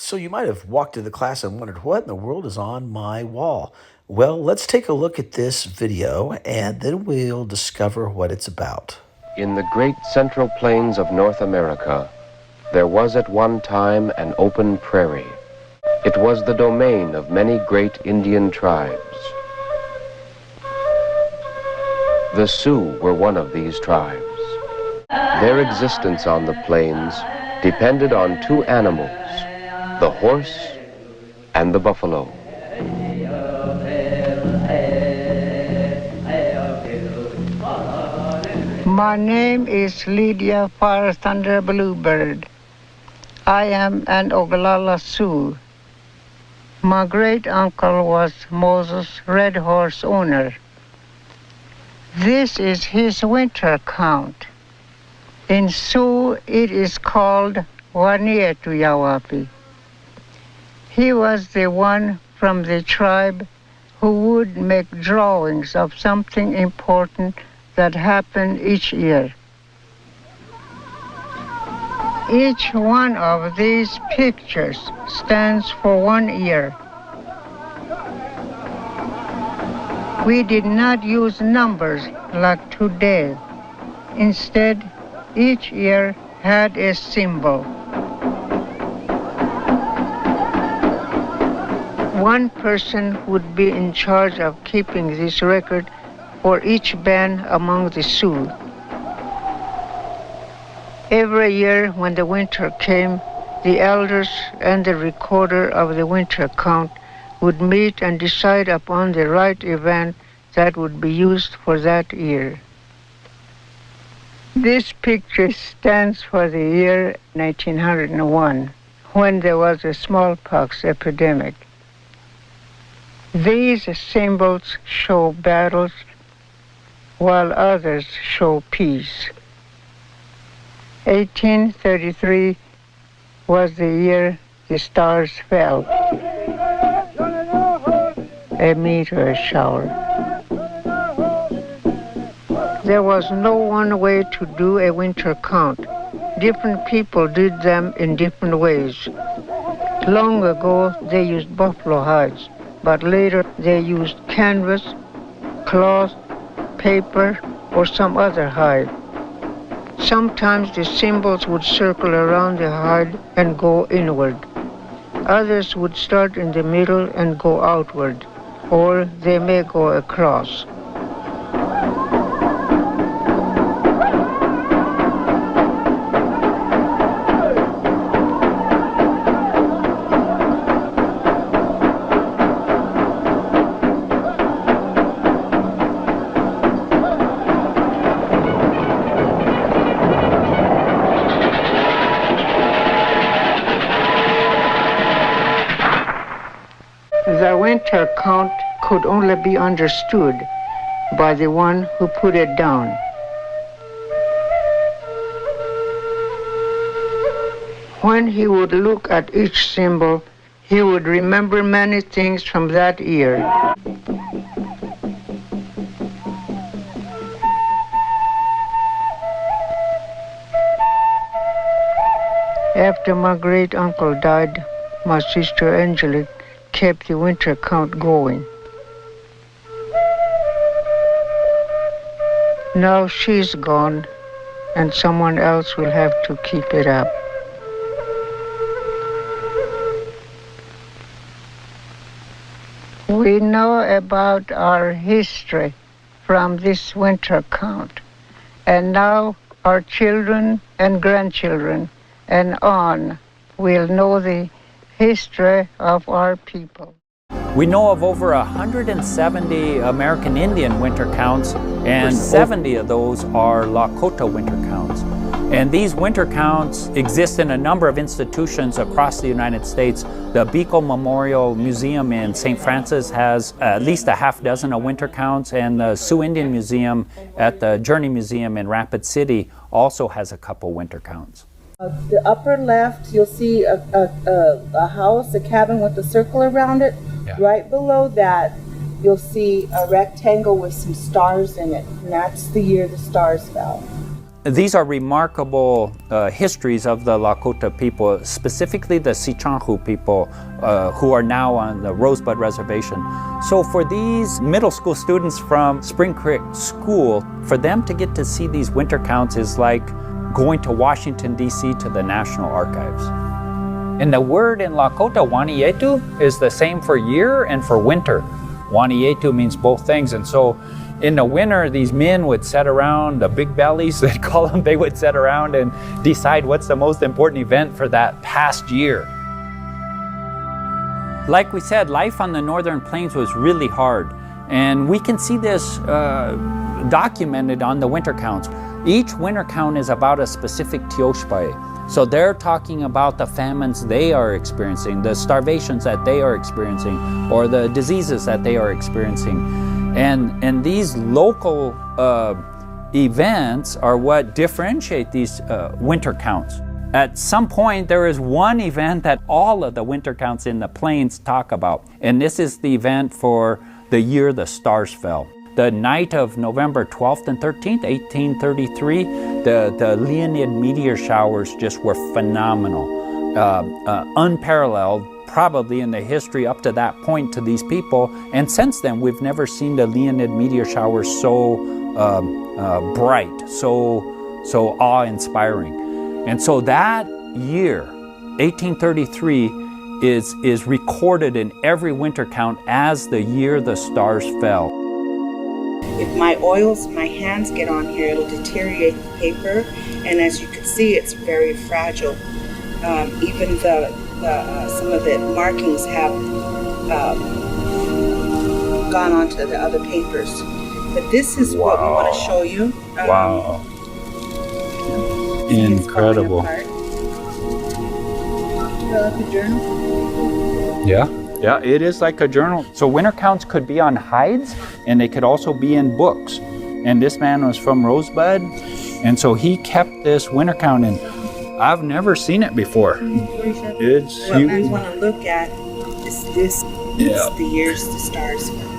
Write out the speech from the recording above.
So you might have walked into class and wondered, what in the world is on my wall? Well, let's take a look at this video and then we'll discover what it's about. In the great central plains of North America, there was at one time an open prairie. It was the domain of many great Indian tribes. The Sioux were one of these tribes. Their existence on the plains depended on two animals, the horse and the buffalo. My name is Lydia Fire Thunder Bluebird. I am an Oglala Sioux. My great uncle was Moses Red Horse owner. This is his winter count. In Sioux, it is called Wanietuyawapi. He was the one from the tribe who would make drawings of something important that happened each year. Each one of these pictures stands for 1 year. We did not use numbers like today. Instead, each year had a symbol. One person would be in charge of keeping this record for each band among the Sioux. Every year when the winter came, the elders and the recorder of the winter count would meet and decide upon the right event that would be used for that year. This picture stands for the year 1901, when there was a smallpox epidemic. These symbols show battles, while others show peace. 1833 was the year the stars fell, a meteor shower. There was no one way to do a winter count. Different people did them in different ways. Long ago, they used buffalo hides, but later they used canvas, cloth, paper, or some other hide. Sometimes the symbols would circle around the hide and go inward. Others would start in the middle and go outward, or they may go across. The winter count could only be understood by the one who put it down. When he would look at each symbol, he would remember many things from that year. After my great uncle died, my sister Angelique kept the winter count going. Now she's gone, and someone else will have to keep it up. We know about our history from this winter count, and now our children and grandchildren and on will know the history of our people. We know of over 170 American Indian winter counts, and 70 of those are Lakota winter counts. And these winter counts exist in a number of institutions across the United States. The Biko Memorial Museum in St. Francis has at least a half dozen of winter counts, and the Sioux Indian Museum at the Journey Museum in Rapid City also has a couple winter counts. The upper left, you'll see a house, a cabin with a circle around it. Yeah. Right below that, you'll see a rectangle with some stars in it, and that's the year the stars fell. these are remarkable histories of the Lakota people, specifically the Sichanhu people who are now on the Rosebud Reservation. So for these middle school students from Spring Creek School, for them to get to see these winter counts is like going to Washington, D.C. to the National Archives. And the word in Lakota, Wanietu, is the same for year and for winter. Wanietu means both things. And so in the winter, these men would sit around, the big bellies, they'd call them, they would sit around and decide what's the most important event for that past year. Like we said, life on the Northern Plains was really hard. And we can see this documented on the winter counts. Each winter count is about a specific Teoshpai. So they're talking about the famines they are experiencing, the starvations that they are experiencing, or the diseases that they are experiencing. And these local events are what differentiate these winter counts. At some point, there is one event that all of the winter counts in the plains talk about, and this is the event for the year the stars fell. The night of November 12th and 13th, 1833, the Leonid meteor showers just were phenomenal, unparalleled, probably in the history up to that point to these people. And since then, we've never seen the Leonid meteor showers so bright, so awe-inspiring. And so that year, 1833, is recorded in every winter count as the year the stars fell. If my hands get on here, it'll deteriorate the paper, and as you can see, it's very fragile. Even some of the markings have gone onto the other papers. But this is what we want to show you. Wow. Incredible. Like a journal? Yeah, it is like a journal. So winter counts could be on hides, and they could also be in books. And this man was from Rosebud, and so he kept this winter count, and I've never seen it before. What we want to look at is this. Yeah. The years the stars fell.